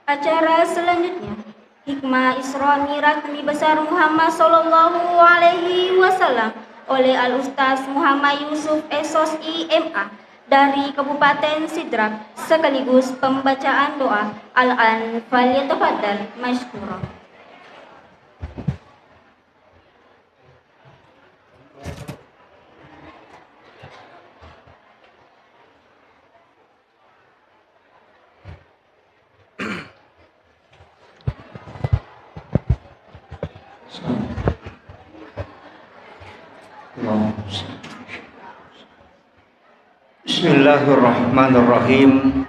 Acara selanjutnya, Hikmah Isra Miraj Nabi Besar Muhammad Sallallahu Alaihi Wasallam oleh Al-Ustaz Muhammad Yusuf Esos IMA dari Kabupaten Sidrap, sekaligus pembacaan doa. Al-an falyatafaddal mashkura. Bismillahirrahmanirrahim.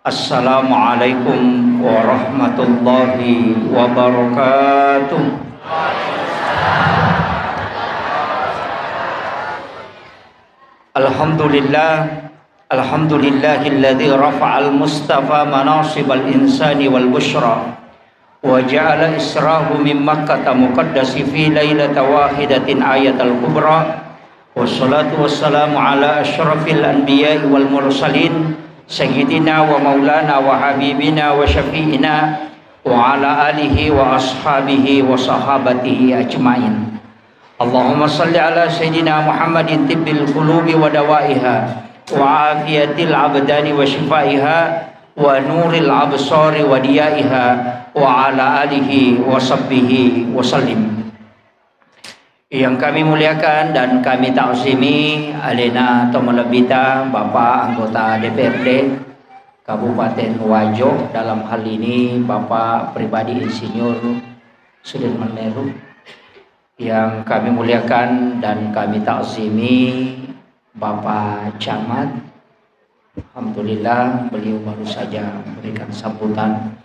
Assalamualaikum warahmatullahi wabarakatuh. Alhamdulillahilladzi rafa'al mustafa manasibal insani wal bushra wa ja'ala israhu min makkah muqaddasi fi lailata wahidatin ayatal kubra. Wassalatu wassalamu ala asyrafil anbiya'i wal mursalin sayyidina wa maulana wa habibina wa syafi'ina wa ala alihi wa ashabihi wa sahabatihi ajma'in. Allahumma salli ala sayyidina Muhammadin tibbil qulubi wa dawaiha wa afiyatil abdani wa shifaiha wa nuril absari wa diyaiha wa ala alihi wa sahbihi wa sallim. Yang kami muliakan dan kami ta'zimi alena Tomalabita, Bapak anggota DPRD Kabupaten Wajo, dalam hal ini Bapak pribadi Insinyur Sudirman Meru. Yang kami muliakan dan kami ta'zimi Bapak Camat. Alhamdulillah beliau baru saja memberikan sambutan.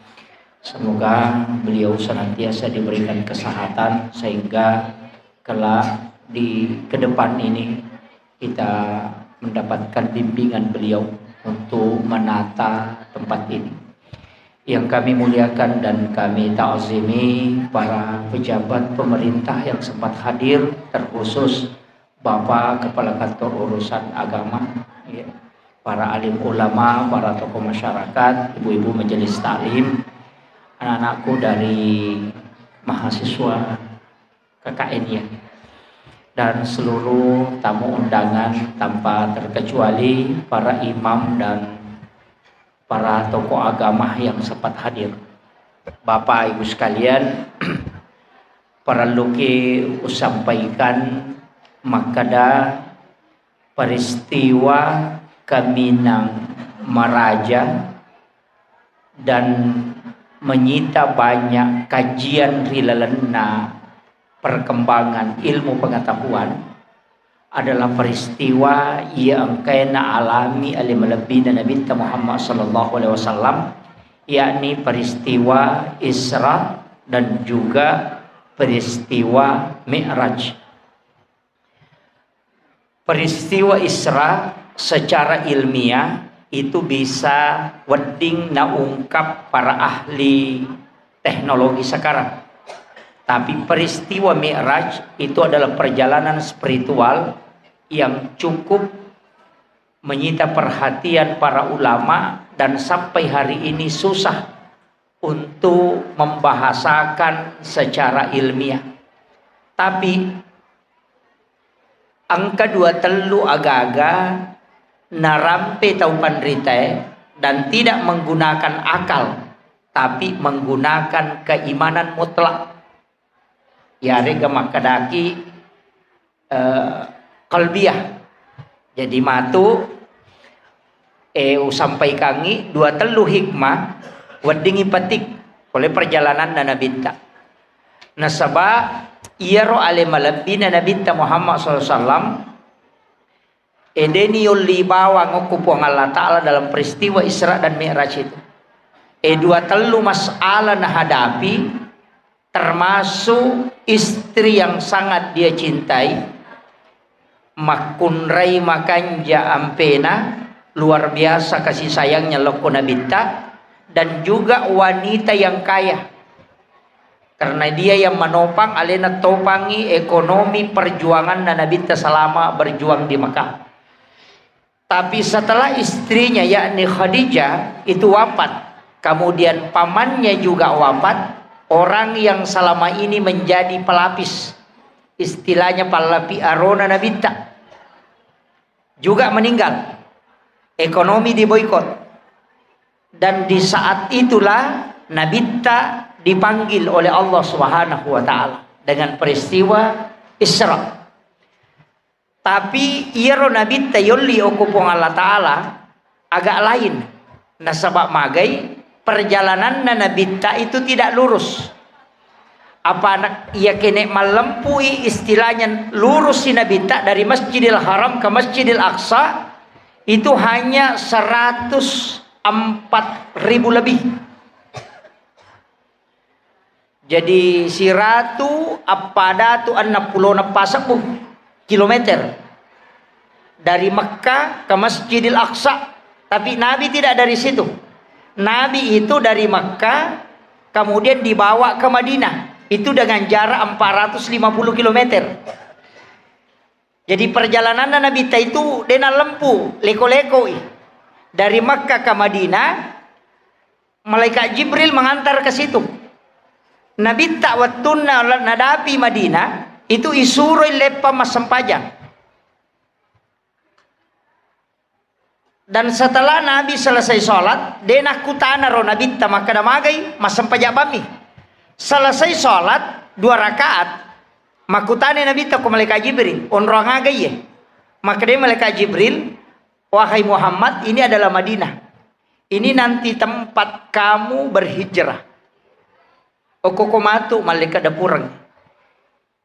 Semoga beliau senantiasa diberikan kesehatan sehingga kelak di kedepan ini kita mendapatkan bimbingan beliau untuk menata tempat ini. Yang kami muliakan dan kami ta'zimi para pejabat pemerintah yang sempat hadir, terkhusus Bapak Kepala Kantor Urusan Agama, ya, para alim ulama, para tokoh masyarakat, ibu-ibu majelis taklim, anak-anakku dari mahasiswa KKN ya, dan seluruh tamu undangan tanpa terkecuali para imam dan para tokoh agama yang sempat hadir. Bapak Ibu sekalian, para luki usampaikan makada peristiwa Kaminang Maraja dan menyita banyak kajian rilalena perkembangan ilmu pengetahuan adalah peristiwa yang kena alami oleh Nabi Muhammad sallallahu alaihi wasallam, yakni peristiwa Isra dan juga peristiwa Mi'raj. Peristiwa Isra secara ilmiah itu bisa wedding naungkap para ahli teknologi sekarang. Tapi peristiwa Mi'raj itu adalah perjalanan spiritual yang cukup menyita perhatian para ulama dan sampai hari ini susah untuk membahasakan secara ilmiah. Tapi angka 23 agak-agak narampe tau pandrite dan tidak menggunakan akal, tapi menggunakan keimanan mutlak. Ya rega makadaki kalbiah. Jadi matu sampai kangi 23 hikmah weddingi petik oleh perjalanan Nabita. Nasaba iyaro ale malabina Nabita Muhammad SAW edeni yuli bawa ngokupuang Allah Ta'ala dalam peristiwa Isra dan Mi'raj itu. 23 masalah na hadapi, termasuk istri yang sangat dia cintai, makunrai makanja ampena, luar biasa kasih sayangnya loko Nabita, dan juga wanita yang kaya, karena dia yang menopang alena topangi ekonomi perjuangan Nabita selama berjuang di Mekah. Tapi setelah istrinya yakni Khadijah itu wafat, kemudian pamannya juga wafat, orang yang selama ini menjadi pelapis, istilahnya palapi arona Nabitta, juga meninggal. Ekonomi diboikot. Dan di saat itulah Nabitta dipanggil oleh Allah Subhanahu wa taala dengan peristiwa Isra. Tapi iro Nabitta yolli okupong Allah taala agak lain. Nah sebab magai perjalanan Nabitta itu tidak lurus. Apa anak ia kene melempui istilahnya lurus si Nabitta dari Masjidil Haram ke Masjidil Aqsa itu hanya 104.000 lebih. Jadi si ratu apa tu 60 kilometer dari Mekah ke Masjidil Aqsa. Tapi Nabi tidak dari situ. Nabi itu dari Mekah kemudian dibawa ke Madinah. Itu dengan jarak 450 kilometer. Jadi perjalanan Nabi itu dena lempu leko-leko dari Mekah ke Madinah. Malaikat Jibril mengantar ke situ. Nabi tak watuna nadapi Madinah itu isuroi lepa masempajang. Dan setelah Nabi selesai sholat, denah kutana ro Nabi tak maka damagai masempajak bami. Selesai sholat 2 rakaat, makutane Nabi tak ke malaikat Jibril, onrong agai ye. Maka dia malaikat Jibril, wahai Muhammad, ini adalah Madinah. Ini nanti tempat kamu berhijrah. Okokomatu malaikat dapurang.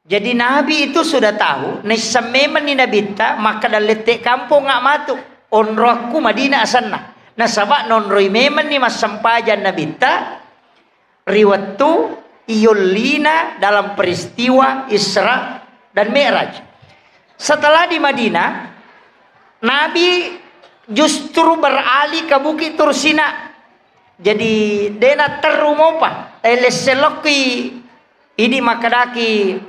Jadi Nabi itu sudah tahu nesameman ni Nabita maka dalete kampung ngak matu onroku Madinah asanna. Nah sabak nonroi meman ni masampajan Nabita riwatu iyolina dalam peristiwa Isra dan Mi'raj. Setelah di Madinah Nabi justru beralih ke Bukit Tursina. Jadi dena terumopa eleseloki ini makadaki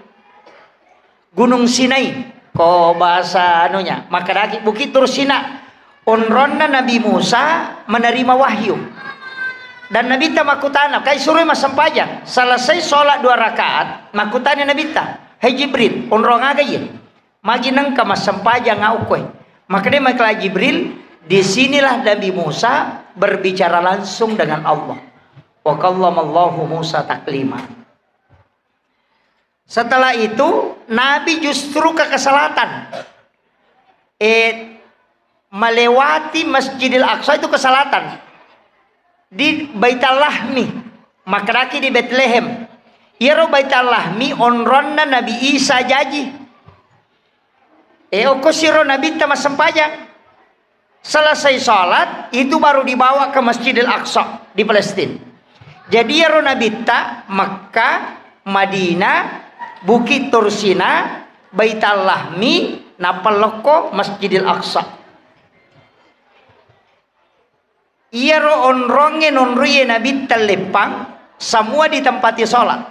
Gunung Sinai ko bahasa anunya makadaki Bukit Tursina onronna Nabi Musa menerima wahyu dan Nabi ta makutana kai suruh masampajan selesai sholat 2 rakaat makutana Nabi ta hai Jibril onrong aga ye magi nangka masampajan ngaukoy maka dia makala Jibril disinilah Nabi Musa berbicara langsung dengan Allah. Wa kallamallahu Musa taklima. Setelah itu Nabi justru ke selatan. Melewati Masjidil Aqsa itu ke selatan. Di Baitul Lahmi, makraki di Bethlehem. Iro Baitul Lahmi onronna Nabi Isa jaji. Okosiro Nabi tamasempajang. Selesai sholat itu baru dibawa ke Masjidil Aqsa di Palestina. Jadi ya Nabita Makkah, Madinah, Bukit Tursina, Baitul Lahmi, Napaloko, Masjidil Aqsa. Ia onronge nonruye Nabita lepang semua ditempati sholat.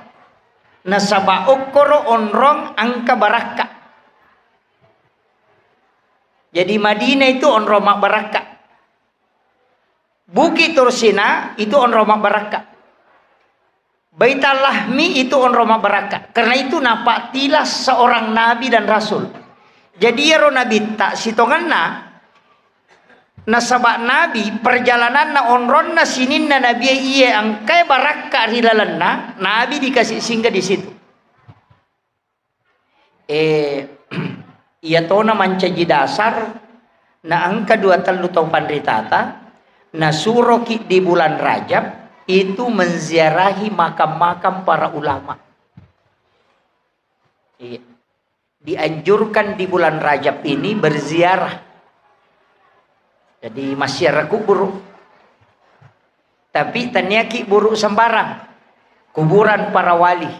Nasaba okoro onrong angka baraka. Jadi Madinah itu on Roma Baraka. Bukit Tursina itu on Roma Baraka. Baitul Lahmi itu on Roma Baraka. Karena itu napatilah seorang nabi dan rasul. Jadi ya Nabi tak sitonganna nasabak nabi perjalanan na onron na sinin na nabi iya angkai baraka rilalanna nabi dikasih singgah di situ. Ia tona mancaji dasar na angka 2 tahun pandritata na suroki di bulan Rajab itu menziarahi makam-makam para ulama. Dianjurkan di bulan Rajab ini berziarah. Jadi masyarakat kubur. Tapi tanyaki buruk sembarang. Kuburan para wali,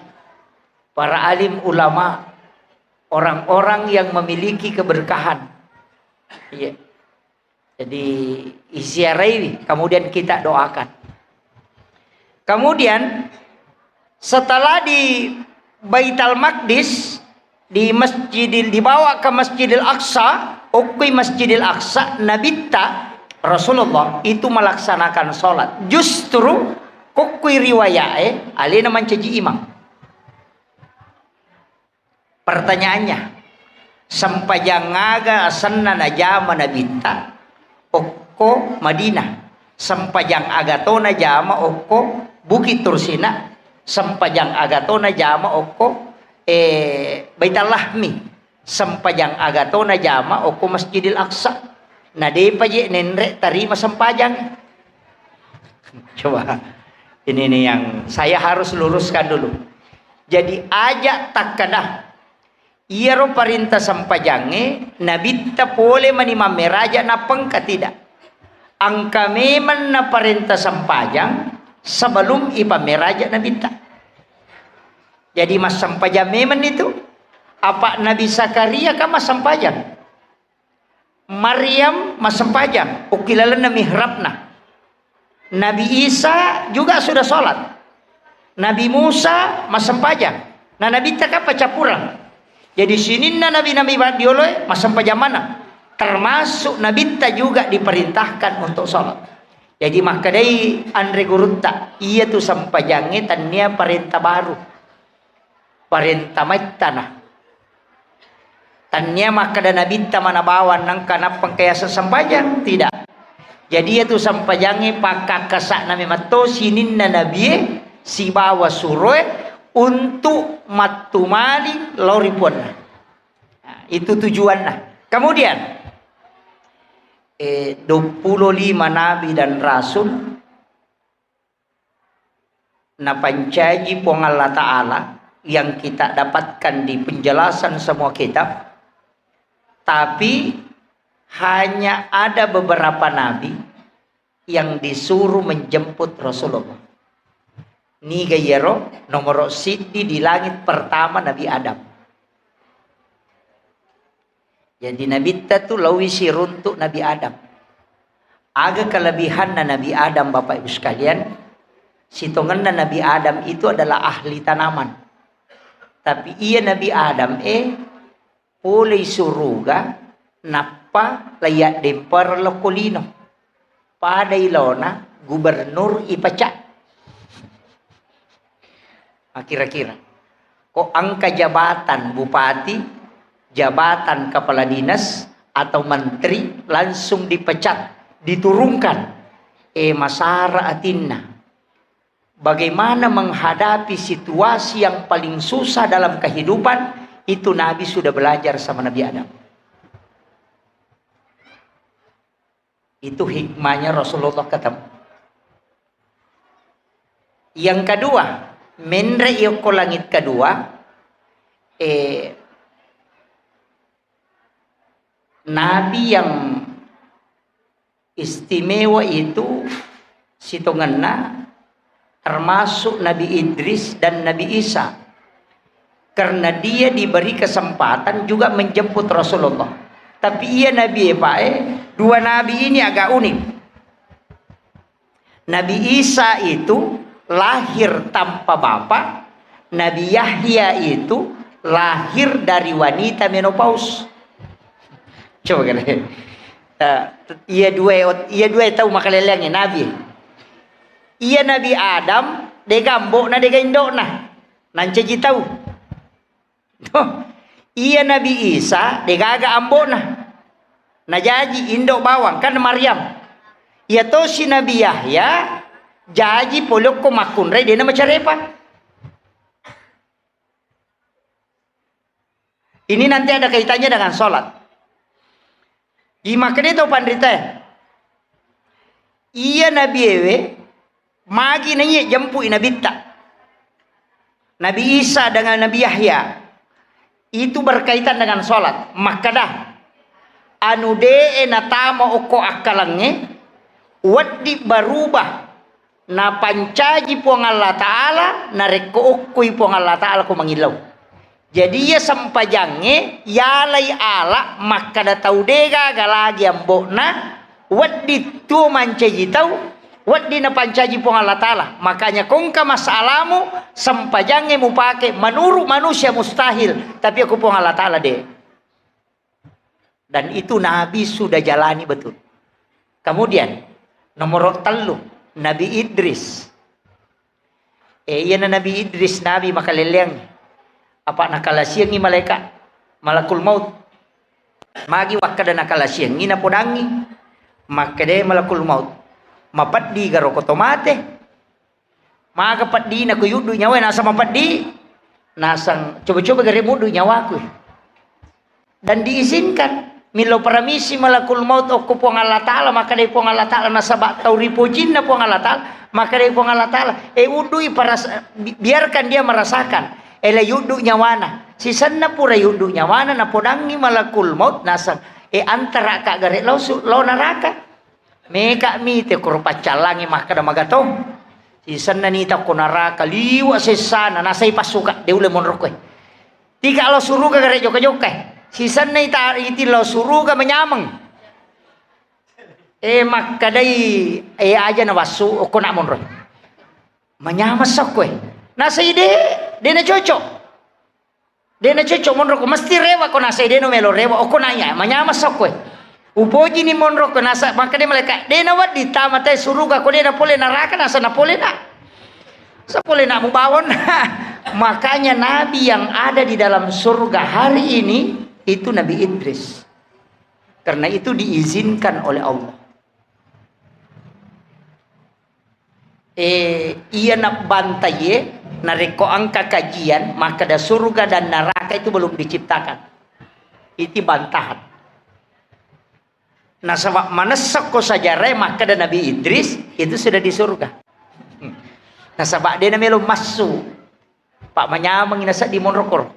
para alim ulama, orang-orang yang memiliki keberkahan. Iya. Jadi iziarahi, kemudian kita doakan. Kemudian setelah di Baitul Maqdis dibawa ke Masjidil Aqsa, ukui Masjidil Aqsa, Nabita Rasulullah itu melaksanakan sholat. Justru kokui riwayat alina mencaji imam. Pertanyaannya, sampajang aga asanna najama nabita okko Madinah, sampajang agatona jama okko Bukit Tursina, sampajang agatona jama okko Baitul Lahmi, sampajang agatona jama okko Masjidil Aqsa. Nah dia paje nenrek tarima sampajang. Coba ini nih yang saya harus luruskan dulu. Jadi ajak takkadah iya ro perintah sampajange nabi ta pole manima meraja napang ka tidak. Angka meman na perintah sampajang sebelum ipa meraja nabi ta. Jadi mas sampajang meman itu apa Nabi Zakaria ka mas sampajang. Maryam masempajang, ukilalan na mihrabna. Nabi Isa juga sudah sholat. Nabi Musa masempajang. Nah Nabi tak apa capurang. Jadi sini na Nabi dioloi masempajang mana? Termasuk Nabi tak juga diperintahkan untuk sholat. Jadi maka dari Andre Gurutta, ia tu sampajangnya tania perintah baru. Perintah tanah. Tanya maka dan Nabi mana bawan nang kana pengkayasa sampajang tidak. Jadi itu sampajangnya pakak kasak nami mato sinin na Nabi si bawa suroe untuk matumali loripon. Nah, itu tujuannya. Kemudian 25 nabi dan rasul na pancaji pong Allah Ta'ala yang kita dapatkan di penjelasan semua kitab. Tapi hanya ada beberapa nabi yang disuruh menjemput Rasulullah. Ni gayero nomor sidi di langit pertama Nabi Adam. Jadi Nabi itu lawisi runtuk Nabi Adam. Aga kelebihan Nabi Adam Bapak Ibu sekalian. Sitongan Nabi Adam itu adalah ahli tanaman. Tapi ia Nabi Adam oleh suruga napa layak dempar lokolino pada ilona gubernur ipacak. Kira-kira kok angka jabatan bupati, jabatan kepala dinas atau menteri langsung dipecat, diturunkan. Masara atinna bagaimana menghadapi situasi yang paling susah dalam kehidupan. Itu Nabi sudah belajar sama Nabi Adam. Itu hikmahnya Rasulullah ketemu. Yang kedua, menre yoko langit kedua, Nabi yang istimewa itu sitonganna termasuk Nabi Idris dan Nabi Isa. Karena dia diberi kesempatan juga menjemput Rasulullah. Tapi ia Nabi dua Nabi ini agak unik. Nabi Isa itu lahir tanpa bapak. Nabi Yahya itu lahir dari wanita menopause. Coba kalian. Ia dua tahu makalelengnya Nabi. Ia Nabi Adam degambok na degaindo na. Nancaji tahu. Iya Nabi Isa degaga ambona najaji indok bawang kan Maryam. Iya to si Nabi Yahya jaji polok ko makunray dia nama carepa. Ini nanti ada kaitannya dengan sholat. Makanya itu pandrita. Iya Nabi Ewe magi nanya jempu Nabi tak. Nabi Isa dengan Nabi Yahya itu berkaitan dengan sholat. Maka dah anu de natama oko akalangnya wadi berubah na pancaji puang Allah Ta'ala na reko okui puang Allah Ta'ala ko mangilaw. Jadi ya sampajangnya yalay ala maka da tau dega galagi ambok na wadi tu mancaji tau wadi na pancaji puang Allah Ta'ala. Makanya kung ka masalamu sampajangnya mu pakai menurut manusia mustahil, tapi aku puang Allah Ta'ala deh. Dan itu Nabi sudah jalani betul. Kemudian nomor 3 Nabi Idris. Iya na Nabi Idris nabi makaleleng. Apa nakalasiang ni malaikat malakul maut. Magi wakada nakalasiang ni napodangi. Makade malakul maut. Mapadi garo kotomate. Magapadi na kuyudu nyawa nasa mapadi. Nasang coba-coba gari mudu nyawaku. Dan diizinkan milo paramisi malakul maut okko po Allah Ta'ala maka day po Allah Ta'ala nasaba tauripo jin na po Allah Ta'ala maka day po Allah Ta'ala udui biarkan dia merasakan yudu nyawana sisan na pura yudu nyawana na podangi malakul maut nasang antara ka gari lo naraka meka mite kurpa calangi maka da magato sisan na nita ko naraka liwa sesana nasay pasuka de ule monrokoy tika lo suruga gari joka-joka sisan na iti lo suruga menyamang makadai aja na wasu o kuna monroy menyamas sakwe nasa ide de na cocok monro ko mesti rewa ko nasa ide no melo rewa o kuna nya menyamas sakwe upoji ni monro ko nasa makade malaka de na wadi tamate suruga ko de na pole naraka nasa na pole na sa pole na mubawon makanya nabi yang ada di dalam surga hari ini itu Nabi Idris. Karena itu diizinkan oleh Allah. Ia nak bantai nareko angka kajian maka da surga dan neraka itu belum diciptakan. Itu bantahan. Nah sebab manesak ko sajarah maka da Nabi Idris itu sudah di surga. Nah sebab dia namelo masuk. Pak manyamang inasa di monrokor.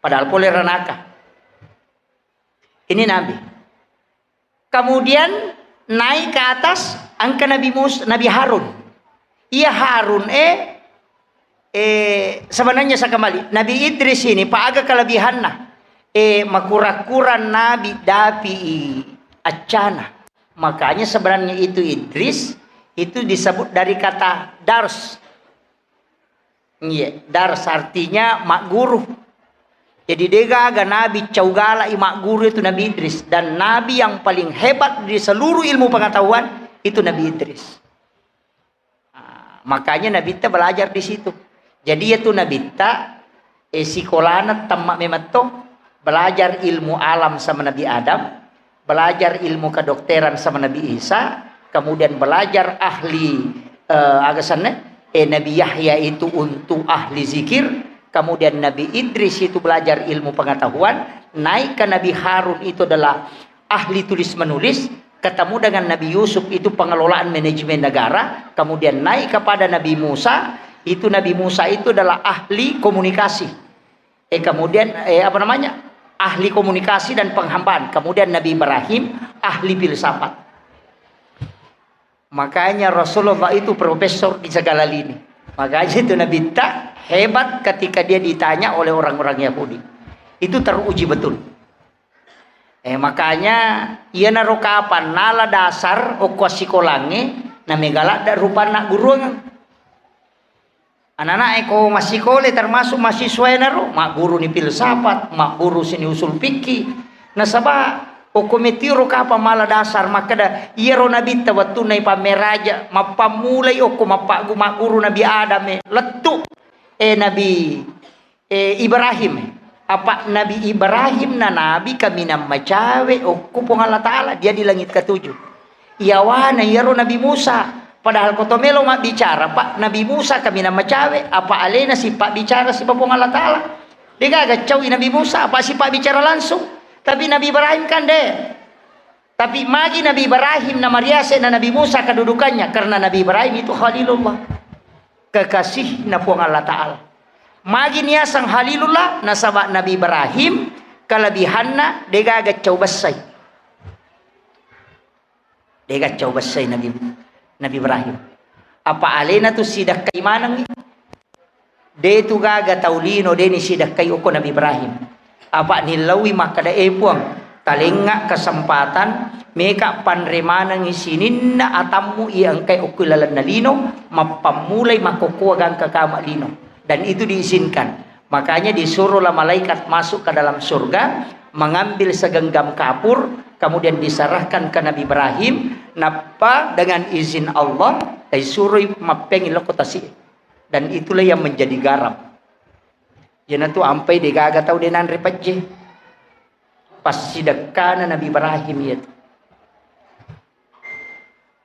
Padahal boleh renaka. Ini Nabi. Kemudian naik ke atas angka Nabi Harun. Ia Harun sebenarnya saya kembali. Nabi Idris ini pak agak kelebihanna. Makura-kura Nabi dapi acana. Makanya sebenarnya itu Idris itu disebut dari kata dars. Iya, dars artinya mak guru. Jadi dega aga nabi caugala imak guru itu Nabi Idris dan nabi yang paling hebat di seluruh ilmu pengetahuan itu Nabi Idris. Makanya Nabi ta belajar di situ. Jadi itu Nabi ta sekolahna tamak memato belajar ilmu alam sama Nabi Adam, belajar ilmu kedokteran sama Nabi Isa, kemudian belajar ahli agasannya Nabi Yahya itu untuk ahli zikir. Kemudian Nabi Idris itu belajar ilmu pengetahuan, naik ke Nabi Harun itu adalah ahli tulis menulis, ketemu dengan Nabi Yusuf itu pengelolaan manajemen negara, kemudian naik kepada Nabi Musa, itu Nabi Musa itu adalah ahli komunikasi. Kemudian ahli komunikasi dan penghambaan. Kemudian Nabi Ibrahim ahli filsafat. Makanya Rasulullah itu profesor di segala lini. Makanya itu Nabi tak hebat ketika dia ditanya oleh orang-orang Yahudi. Itu teruji betul. Makanya ia naro kapan nala dasar okwasikolange namegala da rupa nak guru. Anak-anak eko masih kole termasuk mahasiswa naro mak guru ni filsafat, mak guru sini usul fikih. Nasaba okometiro kapan mala dasar maka da ia ro nabi tawatu nai pameraja mapamulai oko mapagu mak guru Nabi Adam letu Nabi Ibrahim. Apa Nabi Ibrahim na nabi kami na macawe o kupong Allah Ta'ala dia di langit ke-7. Iyawana iyaro Nabi Musa padahal kotomelo mak bicara pak Nabi Musa kami na macawe apa alena si pak bicara si papong Allah Ta'ala dia gagacau Nabi Musa apa si pak bicara langsung tapi Nabi Ibrahim kan deh tapi magi Nabi Ibrahim na mariase na Nabi Musa kedudukannya karena Nabi Ibrahim itu Khalilullah kekasih na puang Allah Ta'ala. Magi niya sang Halilullah nasaba Nabi Ibrahim kelebihanna dega gacau besai. Dega gacau besai Nabi Ibrahim. Apa alena tu sidak kay manang de tu gaga taulino de ni sidak kay uko Nabi Ibrahim. Apa nilawi makada puang talenga kesempatan meka panremanang isinin na atamu iyang kay ukulalan na lino mapamulay makukuwagang kakama lino. Dan itu diizinkan. Makanya disuruhlah malaikat masuk ke dalam surga, mengambil segenggam kapur, kemudian diserahkan ke Nabi Ibrahim. napa dengan izin Allah ay suruh mapeng ilo kotasi. Dan itulah yang menjadi garam. Jana tu ampai de gaga tau de nan repatje. Pas sidakana Nabi Ibrahim itu.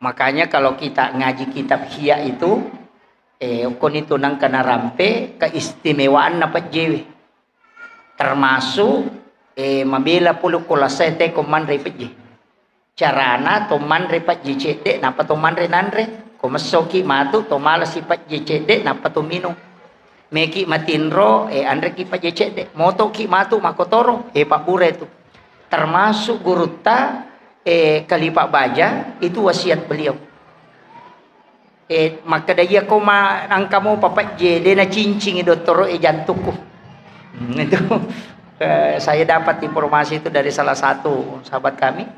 Makanya kalau kita ngaji kitab Ihya itu kon itu nang kana rampe keistimewaan na patje. Termasuk mabela puluh kolasete koman repatje. Carana to man repatje cede napa to man renanre. Kumasoki matu to mala sifat jecede napa to mino meki matinro andre ki pa jecede moto ki matu makotoro pak bure itu termasuk guruta kalipak baja itu wasiat beliau maka daya koma angkamu papat jede na cincing doktoro jantuku itu saya dapat informasi itu dari salah satu sahabat kami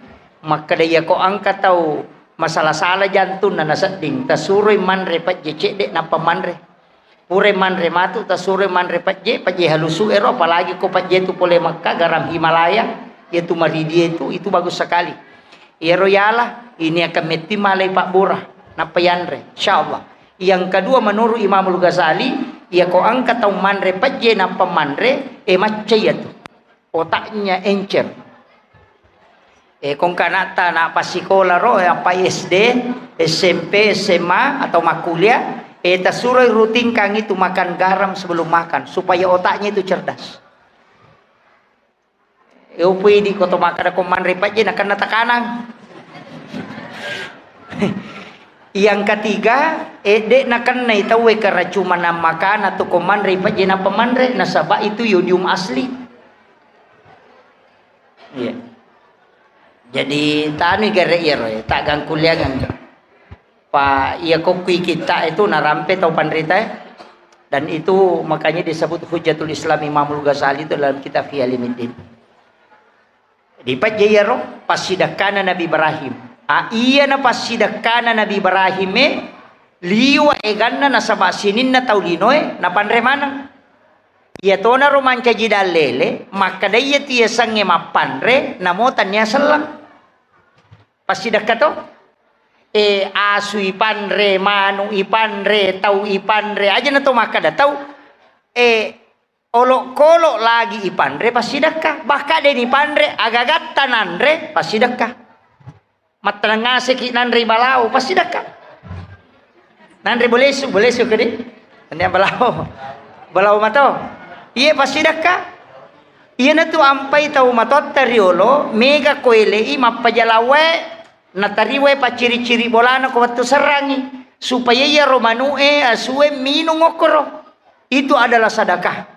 maka daya ko angka tahu masalah salah jantung na nasading tasuri manre patje dek napa manre pure manre matu tasuri manre patje halusu ero apalagi ko patje itu pole Makkah garam Himalaya yaitu maridi itu bagus sekali ero yalah ini akan meti malai Pak Burah napa yanre insyaallah yang kedua menurut Imamul Ghazali ia ko angkat tau manre patje napa manre macca itu otaknya encer kung kanata na pasikola ro apa SD, SMP, SMA atau makuliah, tasuroy rutin kang itu makan garam sebelum makan supaya otaknya itu cerdas. Pwede ko to makan ako manripat dyan akan natakanang. Yang ketiga, de nakan na itawe karacuman na makan atau kumanripat dyan na pamanre nasaba itu yodium asli. Yeah. Jadi tani gere iro tak gang kuliah gang Pak ia kokui kita itu narampe tau pandrita dan itu makanya disebut Hujatul Islam Imamul Ghazali itu dalam kitab Ihya Ulumuddin. Di pajayaro pasidakana Nabi Ibrahim. Iya na pasidakana Nabi Ibrahim liwa eganna nasaba sinin na taulinoe na pandremana. Ia tona romanca jidalele maka daya tiya sange mapandre namotan niya selang. Pasti dekat to asu ipanre manu ipanre tau ipanre aja na to maka da tau olok kolok lagi ipanre pasti dekat baka de ni pandre agagat tananre pasti dekat matangase ki nanre balau pasti dekat nanre bolesu kedi nanre balau mato iya pasti dekat iya na tu ampai tau matot teriolo mega koele i mapajalawe natariwe pa ciri-ciri bolana ko waktu serangi supaya ya romanue asue minung okoro itu adalah sedekah.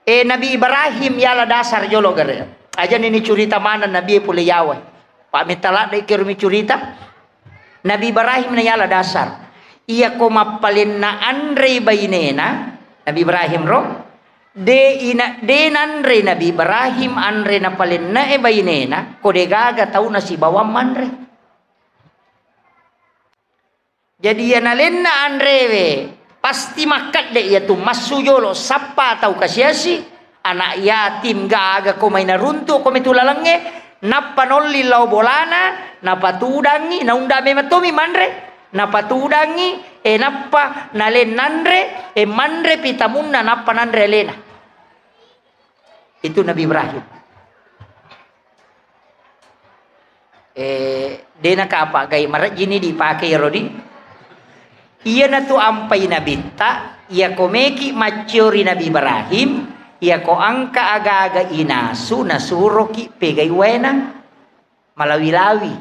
Nabi Ibrahim yala dasar jolo gare aja ini cerita mana Nabi pule yawa pak mitala dai kirumi cerita Nabi Ibrahim na yala dasar iya ko mapalin na andre bainena Nabi Ibrahim ro de nanre Nabi Ibrahim anre na palin na bainena ko de gaga tau na si bawam manre jadi ya nalen na andre we pasti makat de ya tu masujolo sapa tau kasiasi anak yatim gaga ko may narunto ko may tulalange napanolli law bolana napatudangi naundame matumi manre napatudangi nappa nalen nandre manre pitamunna nappa nandre lena itu Nabi Ibrahim dena ka apa gay marat jini dipakai rodi iya na tu ampai Nabi ta iya komeki macuri Nabi Ibrahim iya ko angka aga-aga inasu nasuroki pegay wena malawi-lawi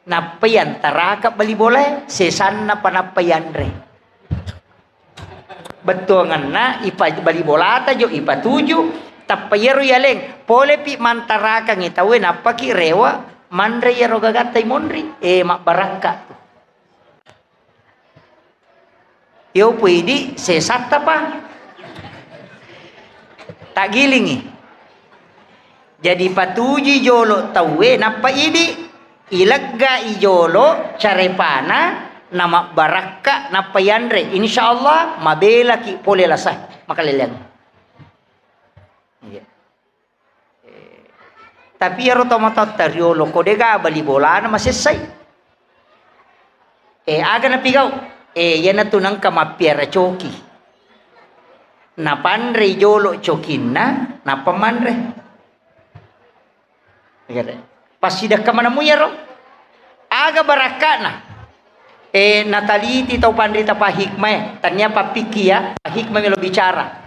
napayan taraka bali boleh sesan na panapayan re betul ngana ipa bali bola ta jo ipa tuju tapayero yaleng pole pi mantaraka ngitawe napaki rewa manre yaro gagatay monri mak barangka yo pwede sesat pa tak gilingi jadi patuji jolo tawe napa idi ilagga ijolo carepana nama baraka napa yandre insyaallah mabela ki pole lasah makalilian tapi yaro tomatot tariolo kodega bali bola na masesay Aga na pigaw. Yan na tunang kamapiera choki. Napandre jolo chokin na pamandre. Pasidak ka man mo yaro. Aga baraka na. Nataliti tau pandrita pa hikmah. Tanya pa pikia. Hikmah melo bicara.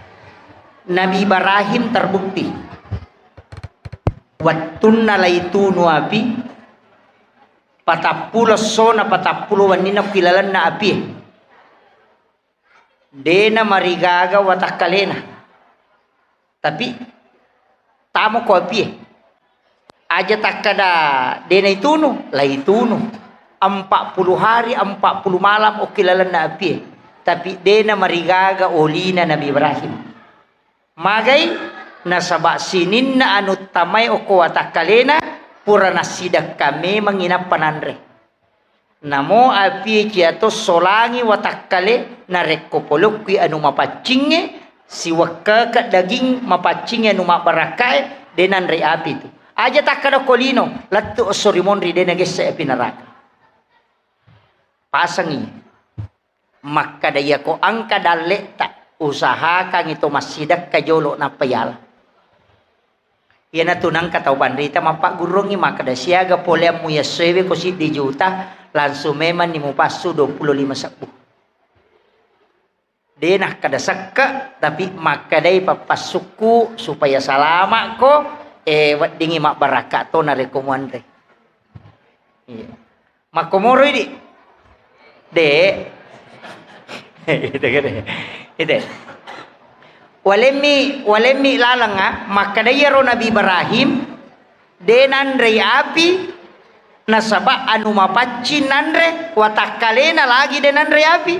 Nabi Ibrahim terbukti. Wattun nalaitunu api. Patapulo sona patapulo wanina kilalan na api. Dena marigaga watakalena. Tapi tamo ko api. Aja takada dena itunu, laitunu. 40 hari, 40 malam o kilalan na api. Tapi dena marigaga olina Nabi Ibrahim. Magay nasaba sinin na anut tamay o kuwatakalena pura nasidak kami manginap panandre. Namo api ciato solangi watakale na rekopolok ki anu mapacingge si wakka ka daging mapacingge anu mabarakae denandre api tu. Aja takada kolino lattu osorimondri denagesa api neraka. Pasangi maka daya ko angka daleta usahakan itu masidak kajolo na payala. Yan na tunang katauban rita mapak gurungi maka da siaga pole mo yasewe ko si di juta langsung meman ni mo pasu 25 sabu. Denah kada sakka tapi maka day papasuku supaya salama ko wat dingi mak baraka to na rekomande. Iya. Makomoro ini. De. Ite. Walemi lalanga maka dayaro Nabi Ibrahim denandre api nasaba anu mapacin nandre watakalena lagi denandre api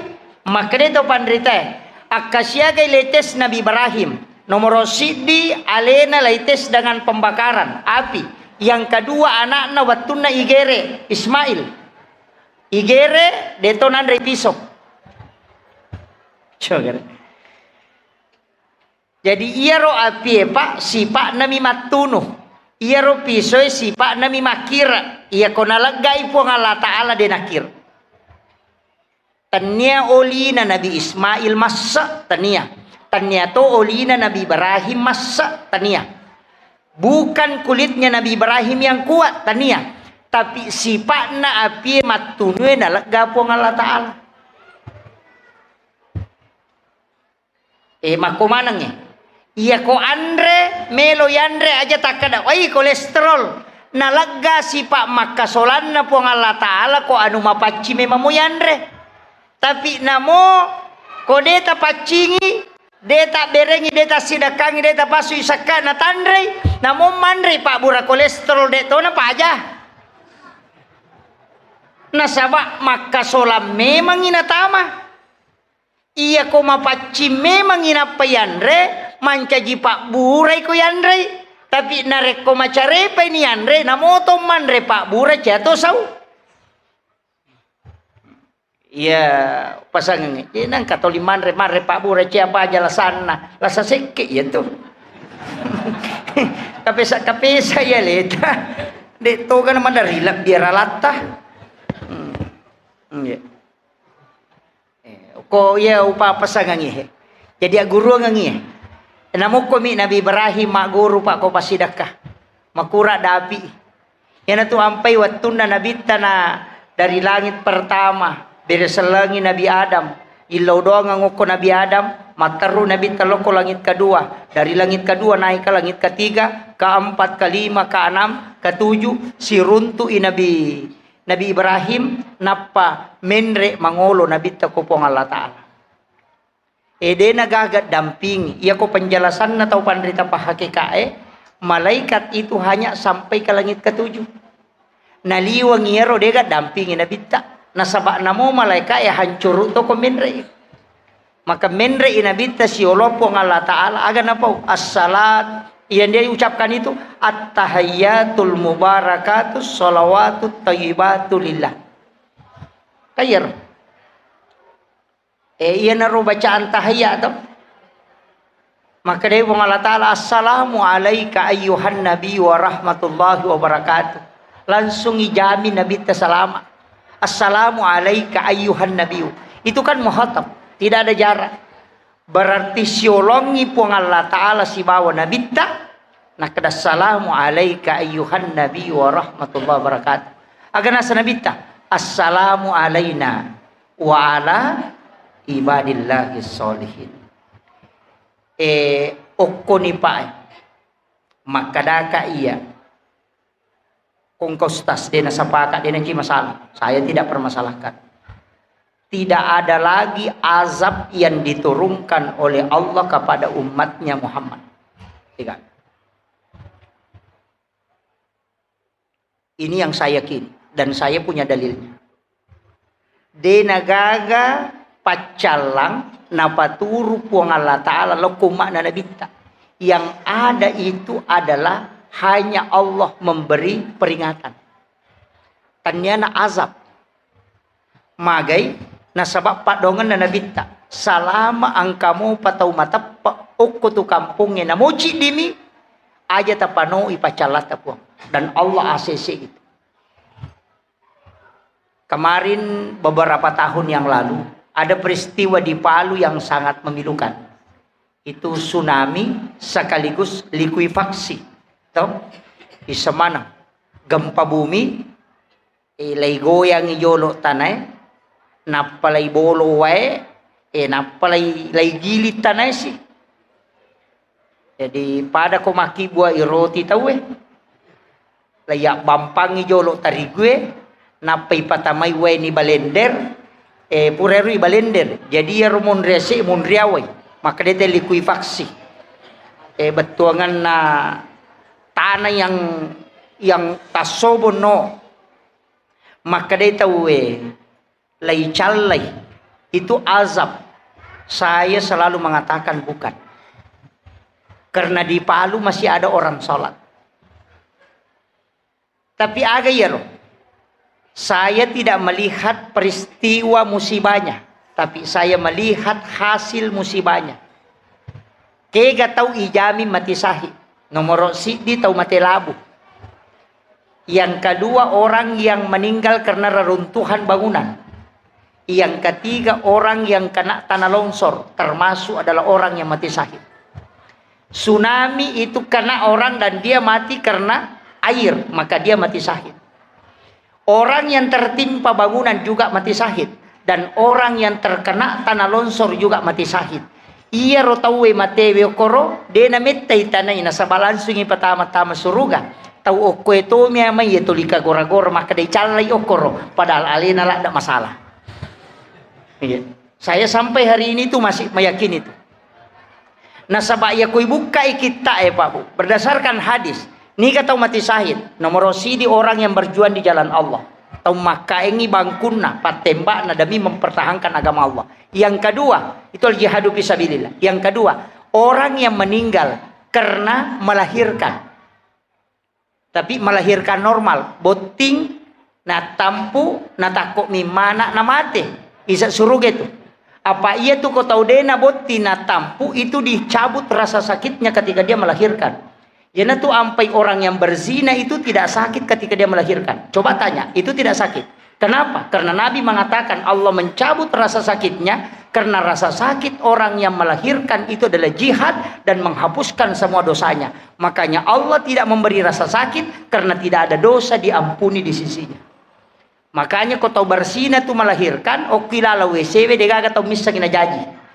maka deto pandrita akasyaga letes Nabi Ibrahim nomor sidi alena letes dengan pembakaran api yang kedua anakna watuna igere Ismail igere deto nandre pisau coba. Jadi iya ro api pak sipak nami matunu iya ro pisoy sipak nami makira iya konalagai po Allah Ta'ala denakir tanya olina Nabi Ismail masa tanya to olina Nabi Ibrahim masa tanya bukan kulitnya Nabi Ibrahim yang kuat tanya tapi sipak na api matunu nalaga po Allah Ta'ala makumanangnya iya ko andre melo yandre aja takada wai kolesterol nalaga si pak makasolan na po Allah Ta'ala ko anu mapaci memamu yandre tapi namo ko deta pacingi deta berengi deta sidakangi deta pasu isaka na tandre namo mandre pak bura kolesterol deto na pa aja nasaba makasolan memang inatama iya ko mapaci memang inapayandre mancaji pak burai ko yandre tapi narek ko macare pa ini yandre namoto mandre pak burai jatuh sau iya pasangan ini nang katoli mandre pak burai siapa aja lasana lasa seke ya tuh tapi saya leta de to kan mandarilak biar alata ko ya upa pasangan ihe jadi guru ngangi namo komi Nabi Ibrahim mak guru pak ko pasidakah makura dapi yana tu ampai wattuna nabi tana dari langit pertama bereselangi Nabi Adam ilau doang ngoko Nabi Adam mataru Nabi teloko langit kedua dari langit kedua naik ke langit ketiga keempat kelima keenam ketujuh si runtu Nabi Ibrahim napa menre mangolo Nabi takopong Allah Ta'ala ede nagagat damping ia ko penjelasan na tau pandrita pahakikae malaikat itu hanya sampai ke langit ketujuh naliwang iero dega dampingi nabita nasaba namo malaikat ya hancur to ko menre maka menre inabita si olopong Allah Ta'ala aga napau as-salat yang dia ucapkan itu at-tahayyatul mubarakatus sholawatut thayyibatu lillah kayar iya naru bacaan tahiyat tu maka dia Allah Ta'ala assalamu alaika ayyuhan nabi wa rahmatullahi wa barakatuh langsung ijamin nabi ta salama Assalamu alaika ayyuhan nabiyyu. Itu kan muhatab, tidak ada jarak. Berarti siolongi puang Allah Ta'ala si bawa nabi tak. Nah kada assalamu alaika ayyuhan nabiyyu wa rahmatullahi wabarakatuh. Agar nasa nabi tak. Assalamu alaina wa ala ibadillahi sholihin. Okko ni pa makadaka iya. Kung kau stas dia nasapakat dia nanti masalah. Saya tidak permasalahkan. Tidak ada lagi azab yang diturunkan oleh Allah kepada umatnya Muhammad. Tiga. Ini yang saya yakini dan saya punya dalilnya. Denagaga pacalang napaturu puang Allah Ta'ala lokuma na nabita. Yang ada itu adalah hanya Allah memberi peringatan. Tanyana azab. Magai nasabab padongan na nabita. Salama ang kamu patau mata ukko tu kampungnya namuji dimi aja tapano ipacalat tapuang. Dan Allah ACC itu. Kemarin beberapa tahun yang lalu ada peristiwa di Palu yang sangat memilukan. Itu tsunami sekaligus likuifaksi. Tahu? Di semana gempa bumi, ilay goyang ijolo tanay, napalay bolo wae, napalay gilit tanay si. Jadi pada komaki buah iroti tahu layak bampang ijolo tarigue, napay patamay wae ni balender. Purero i balender. Jadi ya rumon rese mun riaway. Maka dia likuifaksi. Betuangan na tanah yang tasobon no. Maka dia tahu lay calay itu azab. Saya selalu mengatakan bukan. Karena di Palu masih ada orang sholat. Tapi agak ya roh. Saya tidak melihat peristiwa musibahnya, tapi saya melihat hasil musibahnya. Kega tahu ijami mati sahih, nomor sidi tahu mati labu. Yang kedua orang yang meninggal karena reruntuhan bangunan. Yang ketiga orang yang kena tanah longsor, termasuk adalah orang yang mati sahih. Tsunami itu kena orang dan dia mati karena air, maka dia mati sahih. Orang yang tertimpa bangunan juga mati syahid. Dan orang yang terkena tanah longsor juga mati syahid. Iya rotawe matewe okoro. Dena mettay tanay na sa balansungi patama-tama suruga. Tau oko ito may ito lika gora-gora. Maka day calay okoro. Padahal alina lah ada masalah. Iya. Saya sampai hari ini tuh masih meyakini itu. Nasabaya ko'y buka ikita Pak Bu. Berdasarkan hadis. Ni kata mati syahid. Nomor sidi orang yang berjuang di jalan Allah. Tau makaengi bangkunna, patembak na demi mempertahankan agama Allah. Yang kedua, itu al-jihadu fisabilillah. Yang kedua, orang yang meninggal karena melahirkan. Tapi melahirkan normal, boting na tampu na takok mimana na mate. Isa suruh gitu. Apa iya tuh kau tahu dena boting na tampu itu dicabut rasa sakitnya ketika dia melahirkan. Yana tuh ampai orang yang berzina itu tidak sakit ketika dia melahirkan. Coba tanya, itu tidak sakit. Kenapa? Karena Nabi mengatakan Allah mencabut rasa sakitnya. Karena rasa sakit orang yang melahirkan itu adalah jihad dan menghapuskan semua dosanya. Makanya Allah tidak memberi rasa sakit karena tidak ada dosa diampuni di sisinya. Makanya kau tahu berzina tuh melahirkan, okilala WCW degaga tahu misang ina jaji.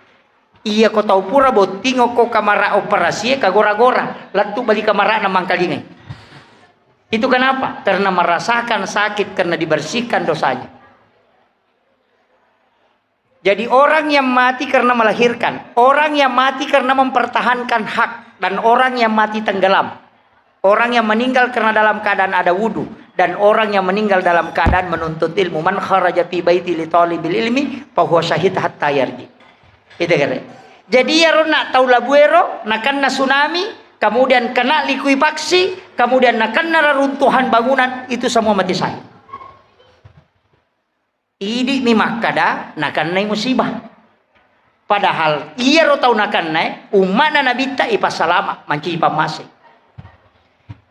Iya kau tahu pura boting ko kamara operasi kagora-gora latu balik kamara na mangkalingay. Itu kenapa? Karena merasakan sakit karena dibersihkan dosanya. Jadi orang yang mati karena melahirkan, orang yang mati karena mempertahankan hak, dan orang yang mati tenggelam, orang yang meninggal karena dalam keadaan ada wudu, dan orang yang meninggal dalam keadaan menuntut ilmu. Man kharaja fi baiti li talibil ilmi fa huwa syahid hatta yarji. Itu kan. Jadi ya nak tahu labuero, nak kena tsunami, kemudian kena likuifaksi, kemudian nak kena reruntuhan bangunan, itu semua mati syahid. Ini memang kada nak kena musibah. Padahal iya ro tahu nak kena umat nabi ta ipasalama manci pamase.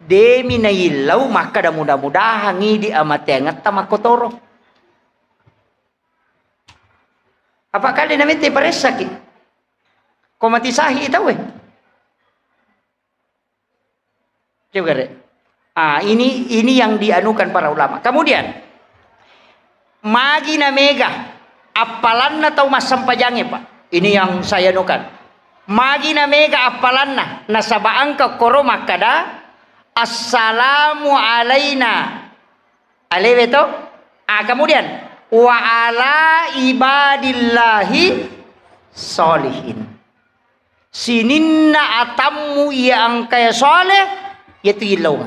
Demi na ilaw maka da mudah-mudahan ngidi amat yang ngetama kotoro. Apa kali namanya paresa ki? Kau mati sahi tahu Coba deh. Ini yang dianukan para ulama. Kemudian magi na mega apalan na tau masam pajange Pak. Ini yang saya anukan. Magi na mega apalan na sabaan ka koro makada assalamu alaina. Alewe to? Kemudian wa ala ibadillahi solihin. Sininna atammu yang kaya soleh yaitu ilaw.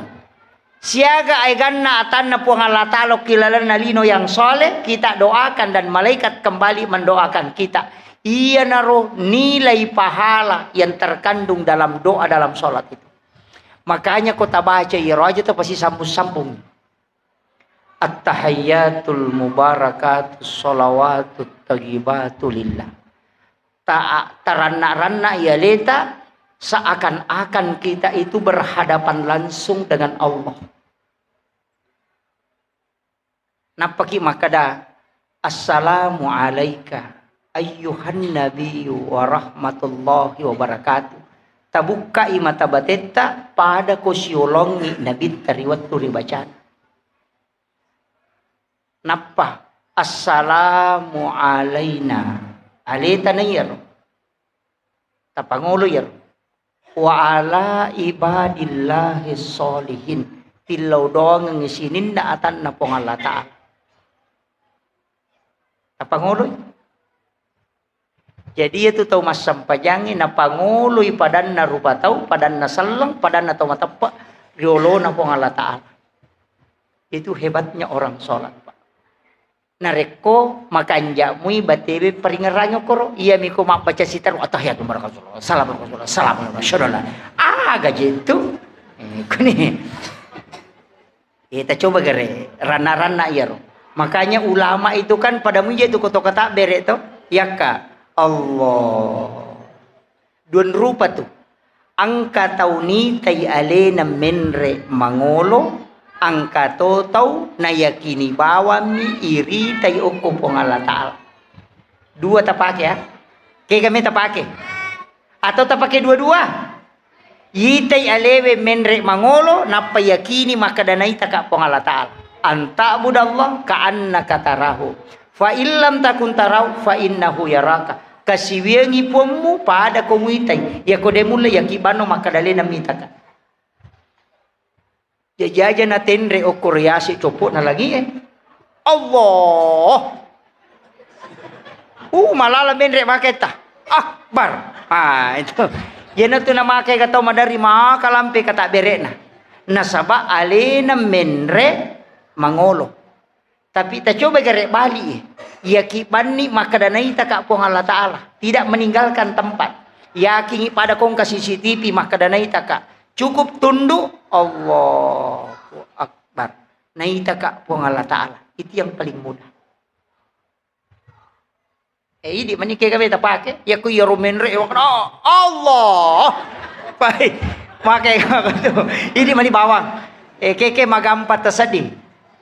Siaga ay ganna atan na po ang Allah Ta'ala kilala na lino yang soleh, kita doakan dan malaikat kembali mendoakan kita. Iya naro nilai pahala yang terkandung dalam doa dalam sholat itu. Makanya kota baca ya aja tuh pasti sambung-sambung. At-tahayyatul mubarakatus sholawatut taghibatu lillah. Taranna-ranna ya leta seakan-akan kita itu berhadapan langsung dengan Allah. Napaki makada assalamu alaika ayyuhan nabiyyu wa rahmatullahi wa barakatuh. Tabuka imata bateta pada kosyolongi nabi tariwat turi bacaan. Napa assalamu alaina alita na yaro tapangulo yaro wa ala ibadillahi solihin tilaw doang ng isinin na atan na pong Allah Ta'ala tapangulo. Jadi itu tahu mas sampajangin na panguloy padan na rupa tahu padan na salang padan na tahu matapa riolo na pong Allah Ta'ala. Itu hebatnya orang sholat. Nareko makanja mui batebe peringeranyo koro iya miko mabaca sitar atahiyatul barakatuh salam rasulullah salam rasulullah gaje itu kuni kita coba gere rana-rana ya makanya ulama itu kan pada muja itu koto kata bere itu ya ka Allah dun rupa tuh angka tauni tay alena menre mangolo angka totau na yakini bawami iri tay ukum pong Allah Ta'ala. Dua tapake ya. Kaya kami tapake. Atau tapake dua-dua. Yitay alewe menre mangolo na payakini makadanay taka pong Allah Ta'ala. Anta budallah ka'anna katarahu. Fa illam takun taraw fa innahu yaraka. Kasiwiangi pomu pada komuitay. Ya kodemula yakibano makadali na mitaka. Jaja natin re o kuryasi copo na lagi Allah. Malalamin re maketa. Akbar. Itu. Yan na ito na makay kataw madari makalampi kata bere na. Nasaba alena menre mangolo. Tapi ta coba gare bali yakiban ni makadanay taka po Allah Ta'ala. Tidak meninggalkan tempat. Yakingi pada kong ka CCTV makadanay taka. Cukup tunduk Allahu Akbar. Naita ka po ng Allah Ta'ala. Itu yang paling mudah. Di manikay kami tapake. Yaku yarumenre. Allah. Baik. Makai ka ito. Ini mani bawang. Keke magampat tasadim.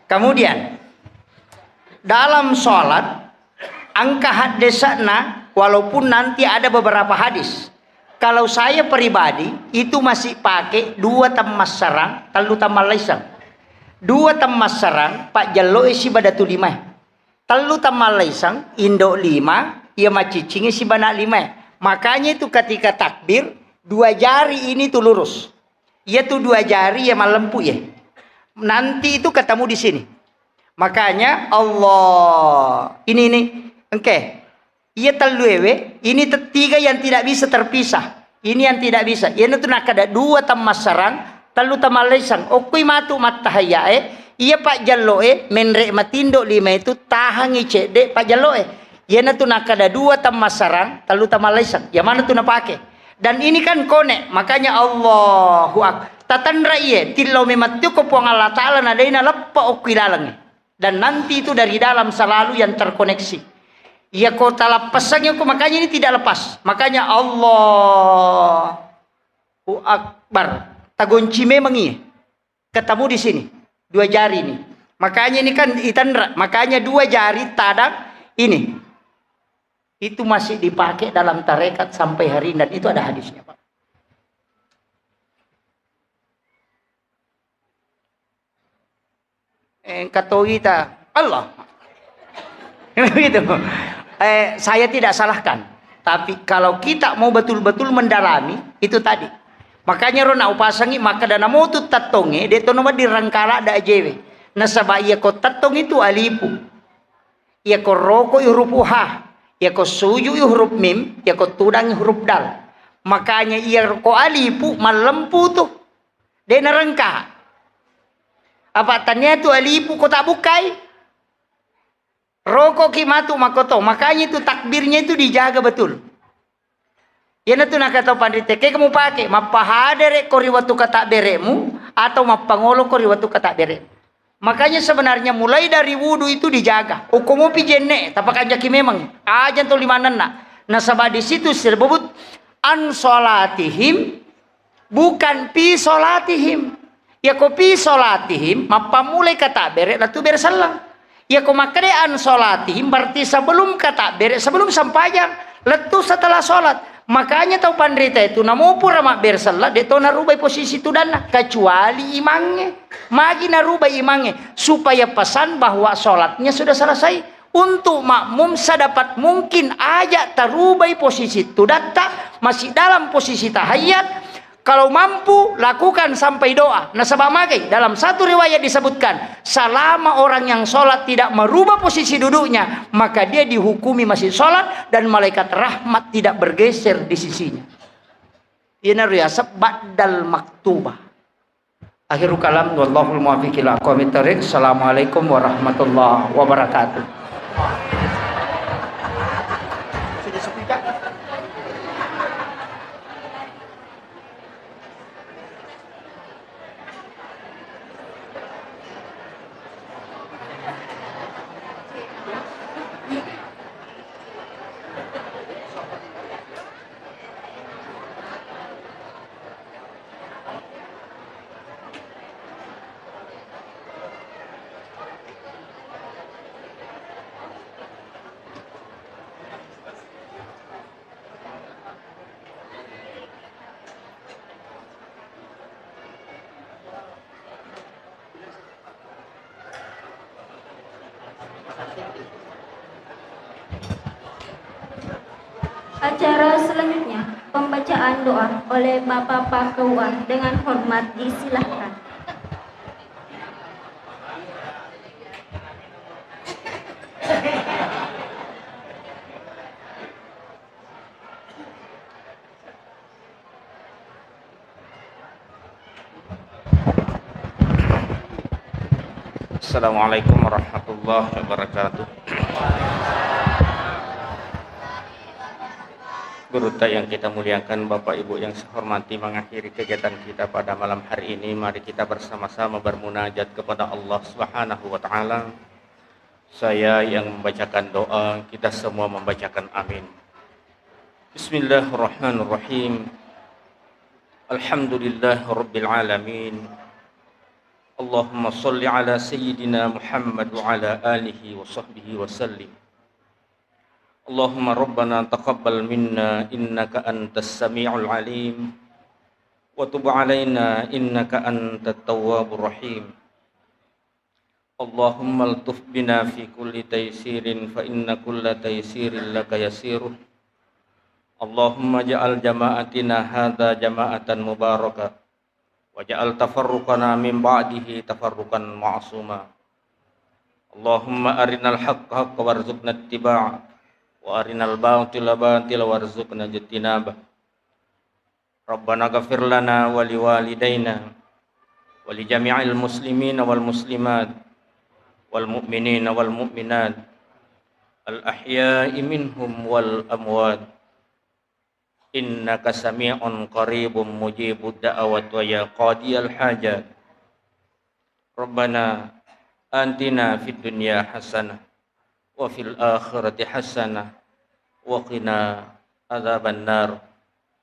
Kemudian. Dalam sholat. Angka hadisa na. Walaupun nanti ada beberapa hadis. Kalau saya pribadi itu masih pakai dua temas sarang, telu tamal laisang. Dua temas sarang, Pak Jallo si badatu lima. Telu tamal laisang, Indo lima, ia macicingi si bana lima. Makanya itu ketika takbir, dua jari ini tuh lurus. Ia tuh dua jari ya malempu ya. Nanti itu ketemu di sini. Makanya Allah ini oke. Ia teluewe, ini tiga yang tidak bisa terpisah. Ini yang tidak bisa. Ia itu nak ada dua temas sarang, telu tamalisang. Okui matu matahayae, ia Pak Jalloe menre matindo lima itu tahangi cede Pak Jalloe. Ia itu nak ada dua temas sarang, telu tamalisang. Yang mana tu nak pakai? Dan ini kan kone, makanya Allahu Akbar. Tatandra iye, tilau mematu ko puang Allah Ta'ala nadaina leppa okui lalang. Dan nanti itu dari dalam selalu yang terkoneksi. Ya kota lepasnya kok makanya ini tidak lepas. Makanya Allahu Akbar. Tagunci memang iya. Ketemu di sini. Dua jari ini. Makanya ini kan itandra. Makanya dua jari tadang ini. Itu masih dipakai dalam tarekat sampai hari ini, dan itu ada hadisnya, Pak. Kata kita Allah gitu. Saya tidak salahkan, tapi kalau kita mau betul-betul mendalami itu tadi, makanya rona upasangi maka dana mau tu tatonge de to nomor dirangkala da jewe nasaba iya ko tatong itu alipu, iya ko roko huruf ha, iya ko suju huruf mim, iya ko tudang huruf dal. Makanya iya ko alipu malempu tuh de narangka. Apa tanya tu alipu ko tak bukai? Roko kimatu makoto. Makanya itu takbirnya itu dijaga betul. Yana tu nak kata pandite, kayak kamu pakai mapahadere kori waktu kata beremu atau mapangolo kori waktu kata beremu. Makanya sebenarnya mulai dari wudu itu dijaga. Ukumu pijenne, tapak anjaki memang aja tu lima nana. Nasabah di situ disebut an solatihim, bukan pi solatihim. Ya ko pi solatihim, mapamulai kata bere latu bersalang. Ya ko makrean solatihim berarti sebelum kata bere, sebelum sampayang, letu setelah solat. Makanya tahu pandrita itu namo pura mak bersalah deto narubai posisi tudana kecuali imangnya. Magi narubai imangnya supaya pesan bahwa solatnya sudah selesai. Untuk makmum sedapat mungkin aja tarubai posisi tudata masih dalam posisi tahiyat. Kalau mampu lakukan sampai doa. Nasabah magai dalam satu riwayat disebutkan selama orang yang sholat tidak merubah posisi duduknya maka dia dihukumi masih sholat dan malaikat rahmat tidak bergeser di sisinya. Ini riasab ba'dal maktubah. Akhirul kalam wallahul muwaffiq ila aqwamit thoriq. Assalamualaikum warahmatullahi wabarakatuh. Acara selanjutnya, pembacaan doa oleh Bapak Pakauan dengan hormat disilahkan. Assalamualaikum warahmatullahi wabarakatuh. Guru yang kita muliakan, Bapak Ibu yang saya hormati, mengakhiri kegiatan kita pada malam hari ini, mari kita bersama-sama bermunajat kepada Allah Subhanahu wa taala. Saya yang membacakan doa, kita semua membacakan amin. Bismillahirrahmanirrahim. Alhamdulillahirabbil alamin. Allahumma shalli ala sayyidina Muhammad wa ala alihi wa sahbihi wa sallim. Allahumma rabbana taqabbal minna innaka antas sami'ul alim wa tub alaina innaka antat tawwabur rahim. Allahumma altuf bina fi kulli taysirin fa inna kulla taysirin laka yasiruh. Allahumma ja'al jama'atina hadha jama'atan mubarakah wa ja'al tafarruqana min ba'dihi tafarruqan ma'suma. Allahumma arinal haqqa haqqa warzuqna ittiba'a wa arinal batila batila warzuqna ijtinabah. Rabbana ghafir lana wa liwalidayna wa li jami'il muslimina wal muslimat wal mu'minina wal mu'minat al ahya'i minhum wal amwat innaka sami'un qaribun mujibud da'awat wa ya qadiyal hajat. Rabbana atina fid dunya hasanah wa fil akhirati hasanah wa qina adzaban nar.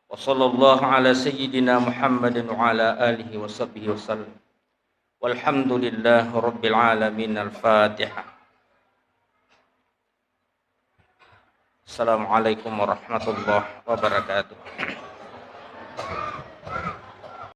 Wa sallallahu ala sayyidina Muhammadin wa ala alihi wa sahbihi wasallam. Walhamdulillahi rabbil alamin. Al-Fatihah. Assalamualaikum warahmatullahi wabarakatuh.